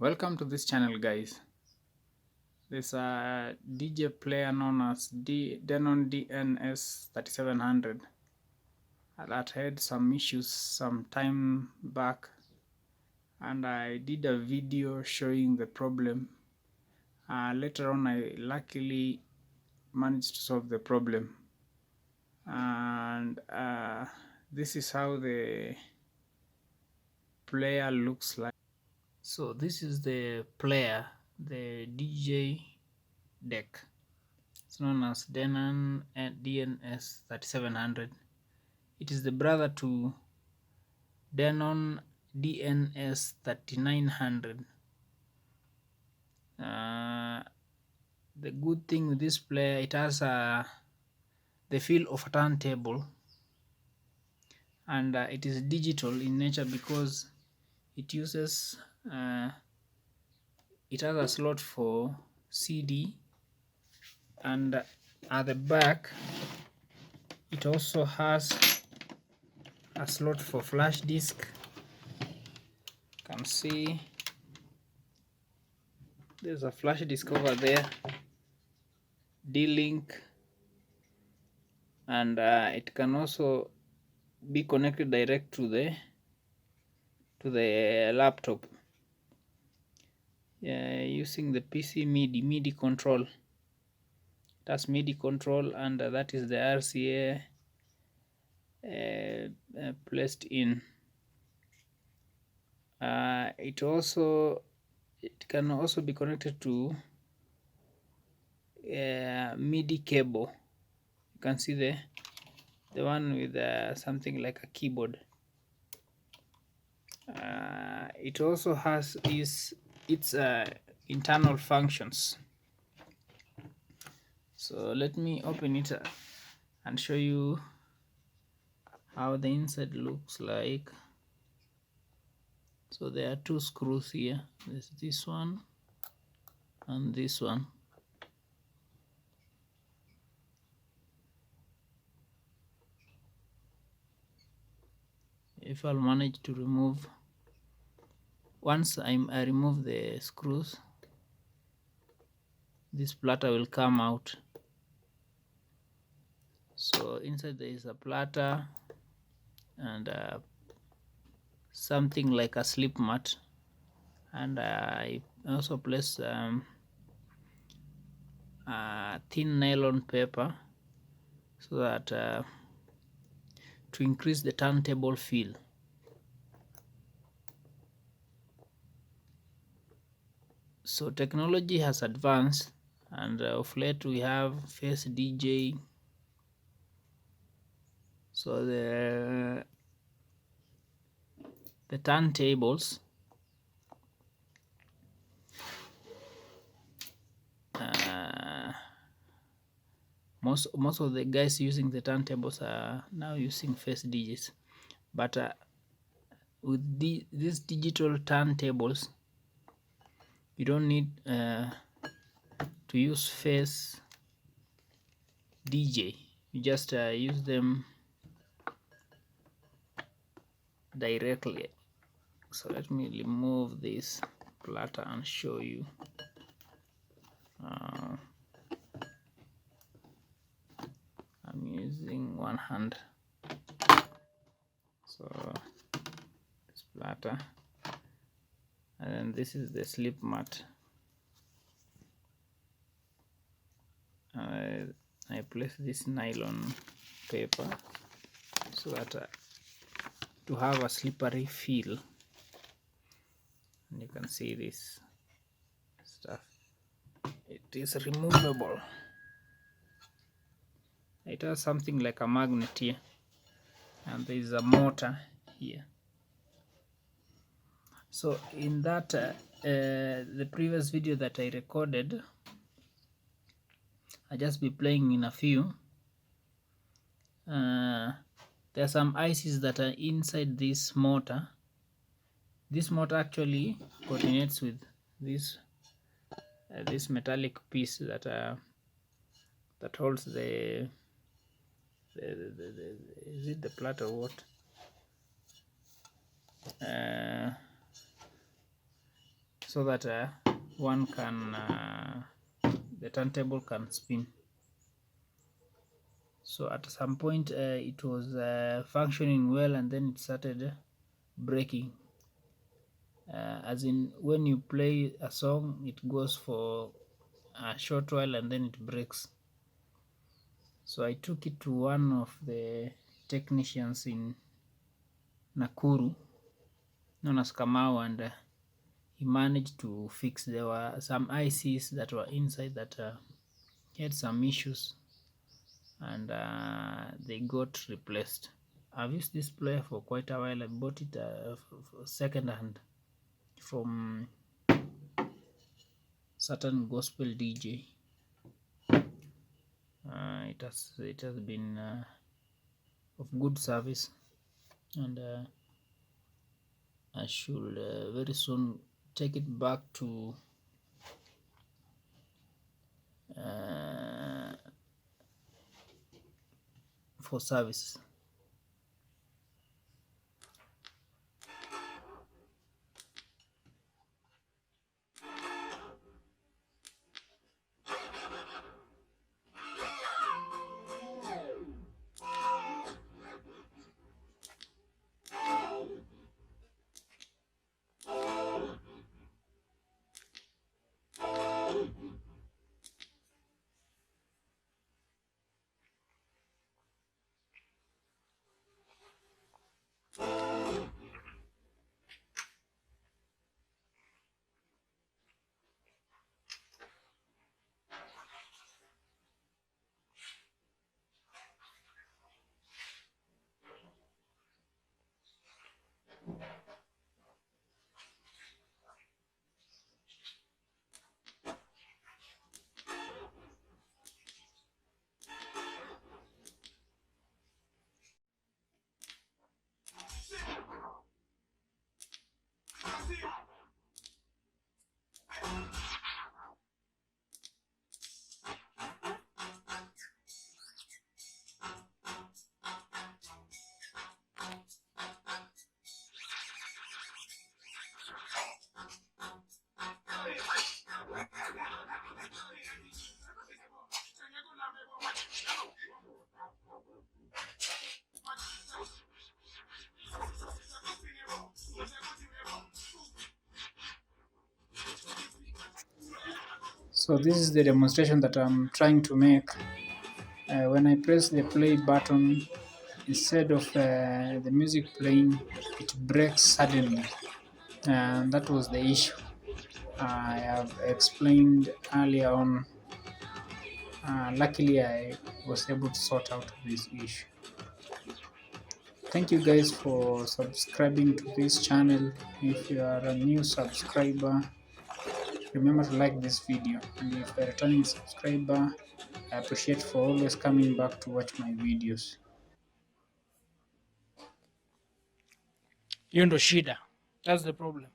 Welcome to this channel, guys. This DJ player known as Denon DNS3700 that had some issues some time back, and I did a video showing the problem. Later on, I luckily managed to solve the problem, and this is how the player looks like. So this is the player, the DJ deck. It's known as Denon DNS3700. It is the brother to Denon DNS3900. The good thing with this player, it has the feel of a turntable, and it is digital in nature because it uses it has a slot for CD, and at the back it also has a slot for flash disk. You can see there's a flash disk over there, D-Link, and it can also be connected direct to the laptop using the PC MIDI control. That's MIDI control, and that is the RCA placed in. It can also be connected to MIDI cable. You can see the one with something like a keyboard. It also has its internal functions. So let me open it and show you how the inside looks like. So there are two screws here. There's this one and this one. If I'll manage to remove, once I remove the screws, this platter will come out. So inside there is a platter and something like a slip mat, and I also place thin nylon paper so that to increase the turntable feel. So technology has advanced, and of late we have face DJ. So the turntables most of the guys using the turntables are now using face DJs, but with these digital turntables you don't need to use face DJ. You just use them directly. So let me remove this platter and show you. I'm using one hand. So this platter, and then this is the slip mat. I place this nylon paper so that to have a slippery feel, and you can see this stuff. It is removable. It has something like a magnet here, and there is a motor here. So in that the previous video that I recorded, I'll just be playing in a few. There are some ICs that are inside this motor. This motor actually coordinates with this this metallic piece that holds the is it the platter or what? so that one can the turntable can spin. So at some point it was functioning well, and then it started breaking. As in, when you play a song, it goes for a short while and then it breaks. So I took it to one of the technicians in Nakuru, known as Kamau, and he managed to fix. There were some ICs that were inside that had some issues, and they got replaced. I've used this player for quite a while. I bought it second hand from certain gospel DJ. It has been of good service, and I should very soon take it back to for service. So this is the demonstration that I'm trying to make. When I press the play button, instead of the music playing, it breaks suddenly, and that was the issue I have explained earlier on. Luckily I was able to sort out this issue. Thank you guys for subscribing to this channel. If you are a new subscriber, remember to like this video, and if you're a returning subscriber, I appreciate for always coming back to watch my videos. Hiyo ndo shida. That's the problem.